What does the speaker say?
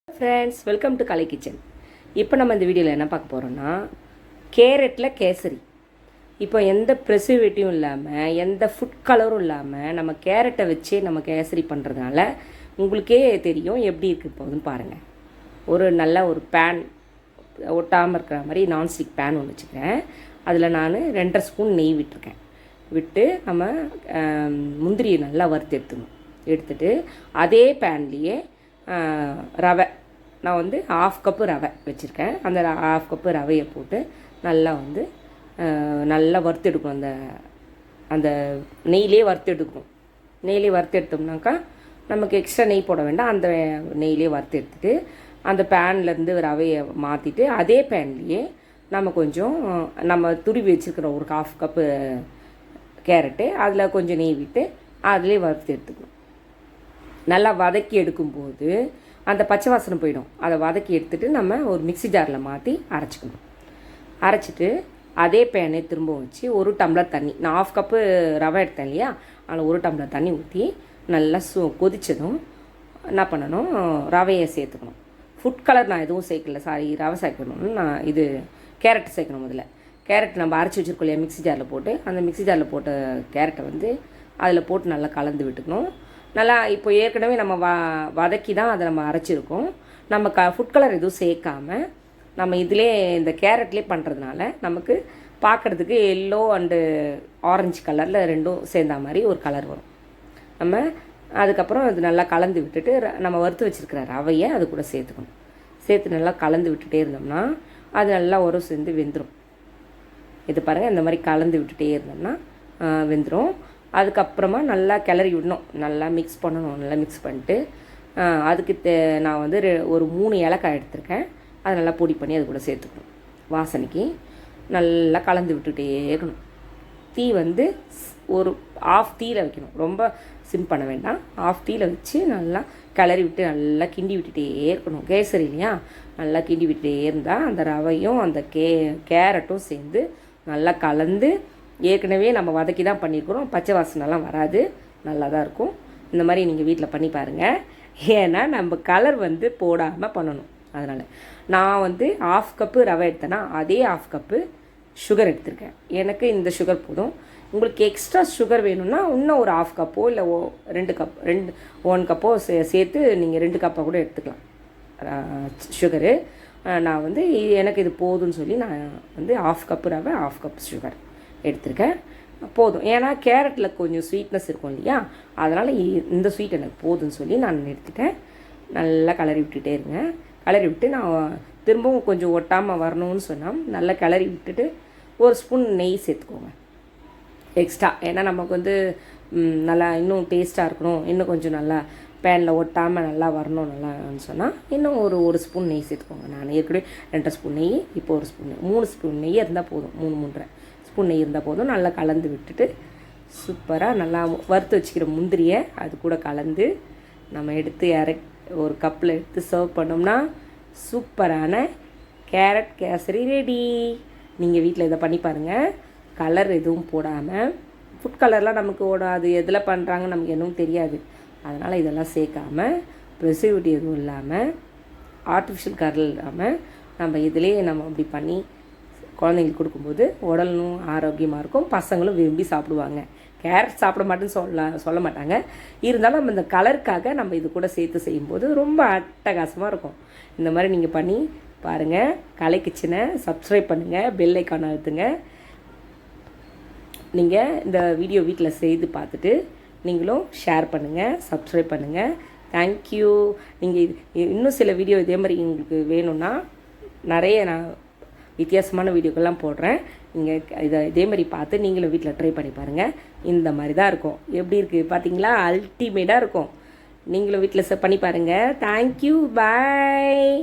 Friends, welcome to Kalai kitchen. இப்போ நம்ம இந்த வீடியோவில் என்ன பார்க்க போகிறோன்னா, கேரட்டில் கேசரி. இப்போ எந்த ப்ரிசர்வேட்டிவும் இல்லாமல், எந்த ஃபுட் கலரும் இல்லாமல் நம்ம கேரட்டை வச்சே நம்ம கேசரி பண்ணுறதுனால உங்களுக்கே தெரியும் எப்படி இருக்குது போகுதுன்னு பாருங்கள். ஒரு நல்ல ஒரு பேன் ஒட்டாமல் இருக்கிற மாதிரி நான்ஸ்டிக் பேன் ஒன்று வச்சுக்கிறேன். அதில் நான் 2.5 ஸ்பூன் நெய் விட்டுருக்கேன். விட்டு நம்ம முந்திரியை நல்லா வறுத்து எடுத்துட்டு அதே பேன்லேயே ரவை, நான் வந்து 1/2 கப்பு ரவை வச்சுருக்கேன். அந்த 1/2 கப்பு ரவையை போட்டு நல்லா வறுத்து எடுக்கணும். அந்த அந்த நெய்லேயே வறுத்து எடுக்கணும். நெய்லேயே வறுத்து எடுத்தோம்னாக்கா நமக்கு எக்ஸ்ட்ரா நெய் போட வேண்டாம். அந்த நெய்லேயே வறுத்து எடுத்துகிட்டு அந்த பேன்லேருந்து ரவையை மாற்றிட்டு அதே பேன்லேயே நம்ம துருவி வச்சுருக்கிற ஒரு 1/2 கப்பு கேரட்டு அதில் கொஞ்சம் நெய் விட்டு அதிலே வறுத்து எடுத்துக்கணும். நல்லா வதக்கி எடுக்கும்போது அந்த பச்சை வாசனை போயிடும். அதை வதக்கி எடுத்துகிட்டு நம்ம ஒரு மிக்ஸி ஜாரில் மாற்றி அரைச்சிக்கணும். அரைச்சிட்டு அதே பேனே திரும்ப வச்சு 1 டம்ளர் தண்ணி, நான் 1/2 கப்பு ரவை எடுத்தேன் இல்லையா, அதில் 1 டம்ளர் தண்ணி ஊற்றி நல்லா கொதித்ததும் என்ன பண்ணணும், ரவையை சேர்த்துக்கணும். ஃபுட் கலர் நான் எதுவும் சேர்க்கல, ரவை சேர்க்கணும்னு நான் கேரட் சேர்க்கணும். முதல்ல கேரட் நம்ம அரைச்சி வச்சுருக்கோம் இல்லையா, மிக்ஸி ஜாரில் போட்டு, அந்த மிக்ஸி ஜாரில் போட்ட கேரட்டை அதில் போட்டு நல்லா கலந்து விட்டுக்கணும். நல்லா இப்போ ஏற்கனவே நம்ம வதக்கி தான் அதை நம்ம அரைச்சிருக்கோம். நம்ம ஃபுட் கலர் எதுவும் சேர்க்காமல் நம்ம இதிலே இந்த கேரட்லேயே பண்ணுறதுனால நமக்கு பார்க்குறதுக்கு எல்லோ அண்டு ஆரஞ்சு கலரில் ரெண்டும் சேர்ந்த மாதிரி ஒரு கலர் வரும். நம்ம அதுக்கப்புறம் அது நல்லா கலந்து விட்டுட்டு நம்ம வறுத்து வச்சுருக்கிற ரவையை அது கூட சேர்த்துக்கணும். சேர்த்து நல்லா கலந்து விட்டுட்டே இருந்தோம்னா அது நல்லா சேர்ந்து வெந்துடும். இது பாருங்கள், இந்த மாதிரி கலந்து விட்டுட்டே இருந்தோம்னா வெந்துடும். அதுக்கப்புறமா நல்லா கிளறி விடணும், நல்லா மிக்ஸ் பண்ணணும். நல்லா மிக்ஸ் பண்ணிட்டு அதுக்கு நான் ஒரு 3 ஏலக்காய் எடுத்திருக்கேன். அதை நல்லா பொடி பண்ணி அது கூட சேர்த்துக்கணும். வாசனைக்கு நல்லா கலந்து விட்டுகிட்டே இருக்கணும். தீ ஒரு 1/2 தீயில் வைக்கணும், ரொம்ப சிம் பண்ண வேண்டாம். 1/2 தீயில் வச்சு நல்லா கிளறி விட்டு நல்லா கிண்டி விட்டுகிட்டே இருக்கணும். கேசரி இல்லையா, நல்லா கிண்டி விட்டுட்டே இருந்தால் அந்த ரவையும் அந்த கேரட்டும் சேர்ந்து நல்லா கலந்து, ஏற்கனவே நம்ம வதக்கி தான் பண்ணியிருக்கிறோம், பச்சை வாசனைலாம் வராது, நல்லா தான் இருக்கும். இந்த மாதிரி நீங்கள் வீட்டில் பண்ணி பாருங்கள். ஏன்னா நம்ம கலர் போடாமல் பண்ணணும். அதனால் நான் 1/2 கப்பு ரவை எடுத்தேன்னா அதே 1/2 கப்பு சுகர் எடுத்திருக்கேன். எனக்கு இந்த சுகர் போதும். உங்களுக்கு எக்ஸ்ட்ரா சுகர் வேணும்னா இன்னும் ஒரு 1/2 கப்போ இல்லை 1 கப்போ சேர்த்து நீங்கள் 2 கப்பாக கூட எடுத்துக்கலாம் சுகரு. நான் எனக்கு இது போதும்னு சொல்லி நான் 1/2 கப்பு ரவை 1/2 கப் சுகர் எடுத்திருக்கேன். போதும், ஏன்னா கேரட்டில் கொஞ்சம் ஸ்வீட்னஸ் இருக்கும் இல்லையா, அதனால் இந்த ஸ்வீட் எனக்கு போதும்னு சொல்லி நான் எடுத்துட்டேன். நல்லா கிளறி விட்டுட்டே இருங்க. கிளறி விட்டு நான் திரும்பவும் கொஞ்சம் ஒட்டாமல் வரணும்னு சொன்னால் நல்லா கிளறி விட்டுட்டு 1 ஸ்பூன் நெய் சேர்த்துக்கோங்க எக்ஸ்ட்ரா. ஏன்னா நமக்கு நல்லா இன்னும் டேஸ்ட்டாக இருக்கணும், இன்னும் கொஞ்சம் நல்லா பேனில் ஒட்டாமல் நல்லா வரணும் நல்லான்னு சொன்னால் இன்னும் ஒரு ஸ்பூன் நெய் சேர்த்துக்கோங்க. நான் ஏற்கனவே 2.5 ஸ்பூன் நெய், இப்போ 1 ஸ்பூன் நெய், 3 ஸ்பூன் நெய் இருந்தால் போதும். 3.5 ஸ்பூன் நெய் இருந்தால் போதும். நல்லா கலந்து விட்டுட்டு சூப்பராக நல்லா வறுத்து வச்சுக்கிற முந்திரியை அது கூட கலந்து நம்ம எடுத்து ஒரு கப்பில் எடுத்து சர்வ் பண்ணோம்னா சூப்பரான கேரட் கேசரி ரெடி. நீங்கள் வீட்டில் இதை பண்ணி பாருங்கள். கலர் எதுவும் போடாமல், ஃபுட் கலர்லாம் நமக்கு அது எதில் பண்ணுறாங்கன்னு நமக்கு எதுவும் தெரியாது. அதனால் இதெல்லாம் சேர்க்காமல், ப்ரிசர்வேட்டிவ் எதுவும் இல்லாமல், ஆர்டிஃபிஷியல் கலர் இல்லாமல் நம்ம இதிலே நம்ம அப்படி பண்ணி குழந்தைங்களுக்கு கொடுக்கும்போது உடலும் ஆரோக்கியமாக இருக்கும். பசங்களும் விரும்பி சாப்பிடுவாங்க. கேரட் சாப்பிட மாட்டேன்னு சொல்ல மாட்டாங்க. இருந்தாலும் நம்ம இந்த கலருக்காக நம்ம இது கூட சேர்த்து செய்யும்போது ரொம்ப அட்டகாசமாக இருக்கும். இந்த மாதிரி நீங்கள் பண்ணி பாருங்கள். கலை கிச்சனை சப்ஸ்கிரைப் பண்ணுங்கள், பெல் ஐக்கான் அழுத்துங்க. நீங்கள் இந்த வீடியோ வீட்டில் செய்து பார்த்துட்டு நீங்களும் ஷேர் பண்ணுங்கள், சப்ஸ்கிரைப் பண்ணுங்கள். தேங்க்யூ. நீங்கள் இன்னும் சில வீடியோ இதே மாதிரி உங்களுக்கு வேணும்னா நிறைய நான் வித்தியாசமான வீடியோக்கெல்லாம் போடுறேன். நீங்கள் இதே மாதிரி பார்த்து நீங்களும் வீட்டில் ட்ரை பண்ணி பாருங்கள். இந்த மாதிரி தான் இருக்கும். எப்படி இருக்குது பார்த்தீங்களா? அல்டிமேட்டாக இருக்கும். நீங்களும் வீட்டில் பண்ணி பாருங்கள். தேங்க்யூ, பாய்.